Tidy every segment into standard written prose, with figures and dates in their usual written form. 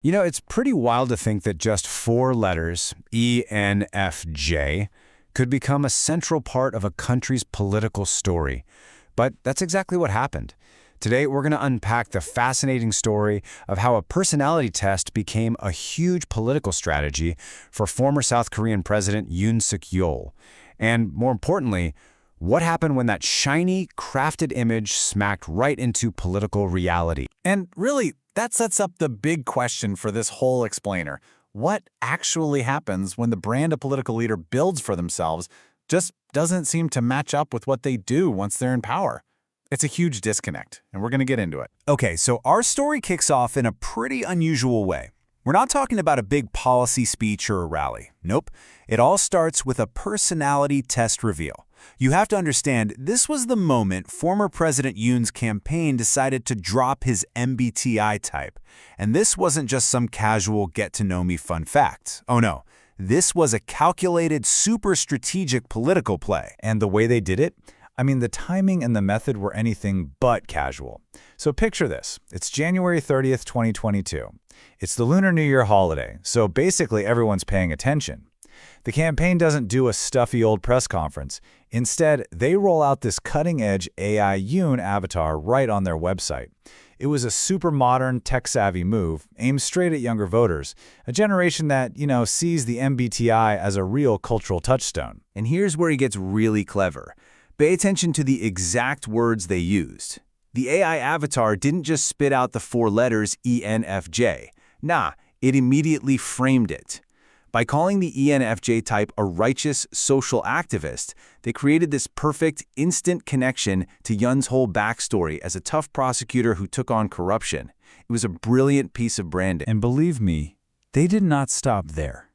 You know, it's pretty wild to think that just four letters, ENFJ, could become a central part of a country's political story. But that's exactly what happened. Today, we're going to unpack the fascinating story of how a personality test became a huge political strategy for former South Korean President Yoon Suk-yeol. And more importantly, what happened when that shiny, crafted image smacked right into political reality? And really, that sets up the big question for this whole explainer. What actually happens when the brand a political leader builds for themselves just doesn't seem to match up with what they do once they're in power? It's a huge disconnect, and we're going to get into it. Okay, so our story kicks off in a pretty unusual way. We're not talking about a big policy speech or a rally. Nope. It all starts with a personality test reveal. You have to understand, this was the moment former President Yoon's campaign decided to drop his MBTI type. And this wasn't just some casual get-to-know-me fun fact. Oh no, this was a calculated, super strategic political play. And the way they did it? I mean, the timing and the method were anything but casual. So picture this. It's January 30th, 2022. It's the Lunar New Year holiday, so basically everyone's paying attention. The campaign doesn't do a stuffy old press conference. Instead, they roll out this cutting-edge AI Yoon avatar right on their website. It was a super modern, tech-savvy move, aimed straight at younger voters, a generation that, sees the MBTI as a real cultural touchstone. And here's where he gets really clever. Pay attention to the exact words they used. The AI avatar didn't just spit out the four letters ENFJ. Nah, it immediately framed it. By calling the ENFJ type a righteous social activist, they created this perfect, instant connection to Yoon's whole backstory as a tough prosecutor who took on corruption. It was a brilliant piece of branding. And believe me, they did not stop there.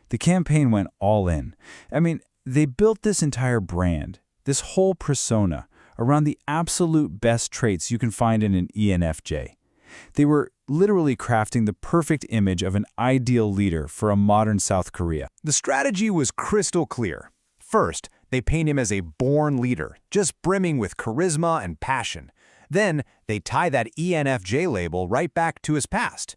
The campaign went all in. I mean, they built this entire brand, this whole persona, around the absolute best traits you can find in an ENFJ. They were literally crafting the perfect image of an ideal leader for a modern South Korea. The strategy was crystal clear. First, they paint him as a born leader, just brimming with charisma and passion. Then, they tie that ENFJ label right back to his past,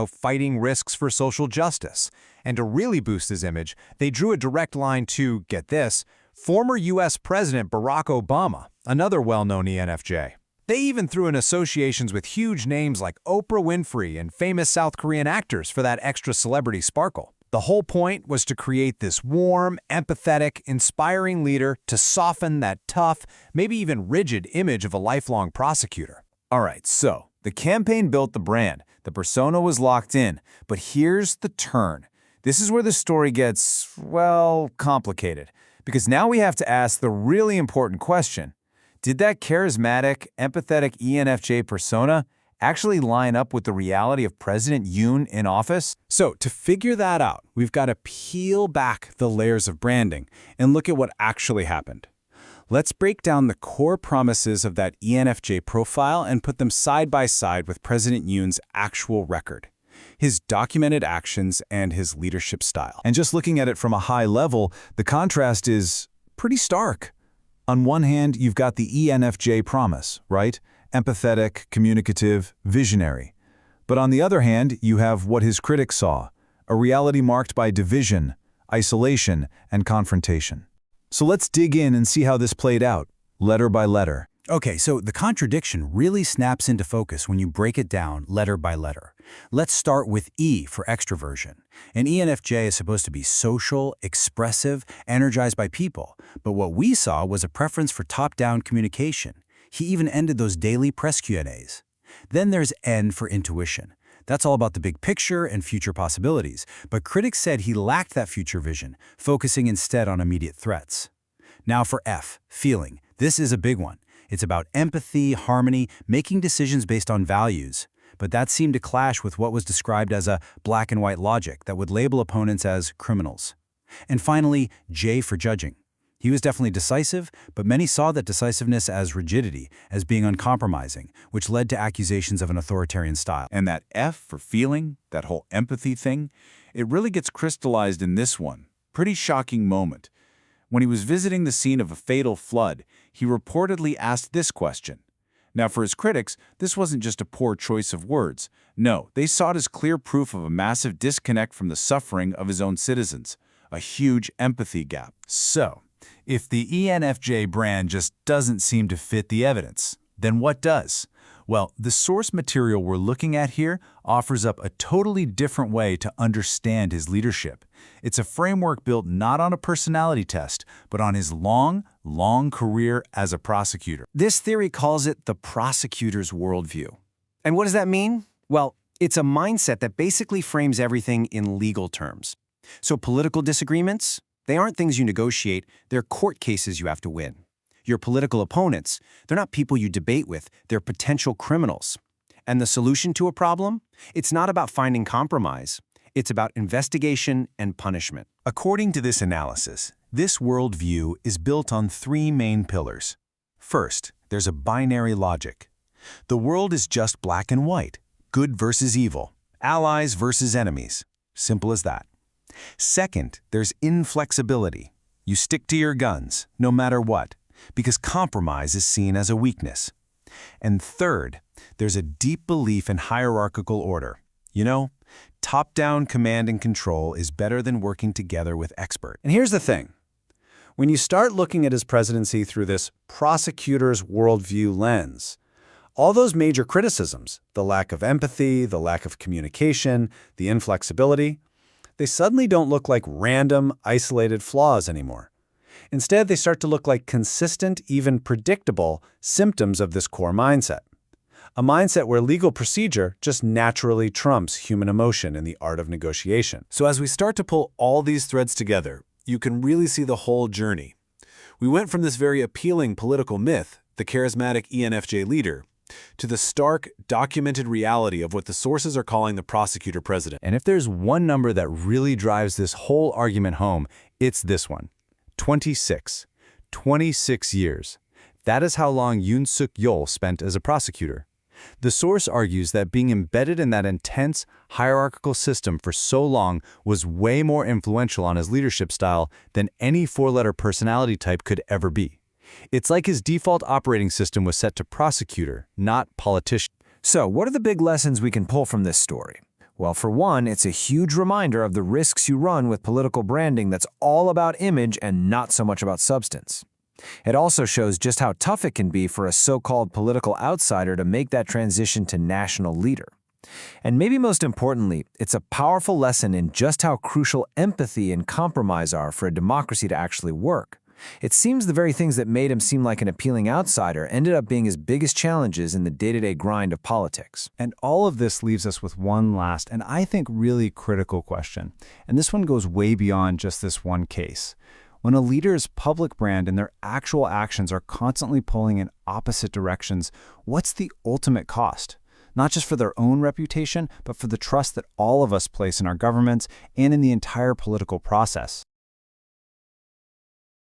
fighting risks for social justice. And to really boost his image, they drew a direct line to, get this, former U.S. President Barack Obama, another well-known ENFJ. They even threw in associations with huge names like Oprah Winfrey and famous South Korean actors for that extra celebrity sparkle. The whole point was to create this warm, empathetic, inspiring leader to soften that tough, maybe even rigid image of a lifelong prosecutor. All right, so the campaign built the brand. The persona was locked in. But here's the turn. This is where the story gets, complicated. Because now we have to ask the really important question. Did that charismatic, empathetic ENFJ persona actually line up with the reality of President Yoon in office? So to figure that out, we've got to peel back the layers of branding and look at what actually happened. Let's break down the core promises of that ENFJ profile and put them side by side with President Yoon's actual record, his documented actions, and his leadership style. And just looking at it from a high level, the contrast is pretty stark. On one hand, you've got the ENFJ promise, right? Empathetic, communicative, visionary. But on the other hand, you have what his critics saw, a reality marked by division, isolation, and confrontation. So let's dig in and see how this played out, letter by letter. Okay, so the contradiction really snaps into focus when you break it down letter by letter. Let's start with E for extroversion. An ENFJ is supposed to be social, expressive, energized by people, but what we saw was a preference for top-down communication. He even ended those daily press Q&As. Then there's N for intuition. That's all about the big picture and future possibilities, but critics said he lacked that future vision, focusing instead on immediate threats. Now for F, feeling. This is a big one. It's about empathy, harmony, making decisions based on values. But that seemed to clash with what was described as a black and white logic that would label opponents as criminals. And finally, J for judging. He was definitely decisive, but many saw that decisiveness as rigidity, as being uncompromising, which led to accusations of an authoritarian style. And that F for feeling, that whole empathy thing, it really gets crystallized in this one. Pretty shocking moment. When he was visiting the scene of a fatal flood, he reportedly asked this question. Now, for his critics, this wasn't just a poor choice of words. No, they saw it as clear proof of a massive disconnect from the suffering of his own citizens, a huge empathy gap. So, if the ENFJ brand just doesn't seem to fit the evidence, then what does? Well, the source material we're looking at here offers up a totally different way to understand his leadership. It's a framework built not on a personality test, but on his long career as a prosecutor. This theory calls it the prosecutor's worldview. And what does that mean? Well, it's a mindset that basically frames everything in legal terms. So political disagreements, they aren't things you negotiate, they're court cases you have to win. Your political opponents, they're not people you debate with, they're potential criminals. And the solution to a problem? It's not about finding compromise. It's about investigation and punishment. According to this analysis, this worldview is built on three main pillars. First, there's a binary logic. The world is just black and white, good versus evil, allies versus enemies. Simple as that. Second, there's inflexibility. You stick to your guns, no matter what, because compromise is seen as a weakness. And third, there's a deep belief in hierarchical order. You know, top-down command and control is better than working together with expert. And here's the thing. When you start looking at his presidency through this prosecutor's worldview lens, all those major criticisms, the lack of empathy, the lack of communication, the inflexibility, they suddenly don't look like random, isolated flaws anymore. Instead, they start to look like consistent, even predictable symptoms of this core mindset. A mindset where legal procedure just naturally trumps human emotion in the art of negotiation. So as we start to pull all these threads together, you can really see the whole journey. We went from this very appealing political myth, the charismatic ENFJ leader, to the stark, documented reality of what the sources are calling the prosecutor president. And if there's one number that really drives this whole argument home, it's this one. 26. 26 years. That is how long Yoon Seok-yeol spent as a prosecutor. The source argues that being embedded in that intense, hierarchical system for so long was way more influential on his leadership style than any four-letter personality type could ever be. It's like his default operating system was set to prosecutor, not politician. So, what are the big lessons we can pull from this story? Well, for one, it's a huge reminder of the risks you run with political branding that's all about image and not so much about substance. It also shows just how tough it can be for a so-called political outsider to make that transition to national leader. And maybe most importantly, it's a powerful lesson in just how crucial empathy and compromise are for a democracy to actually work. It seems the very things that made him seem like an appealing outsider ended up being his biggest challenges in the day-to-day grind of politics. And all of this leaves us with one last, and I think really critical question. And this one goes way beyond just this one case. When a leader's public brand and their actual actions are constantly pulling in opposite directions, what's the ultimate cost? Not just for their own reputation, but for the trust that all of us place in our governments and in the entire political process.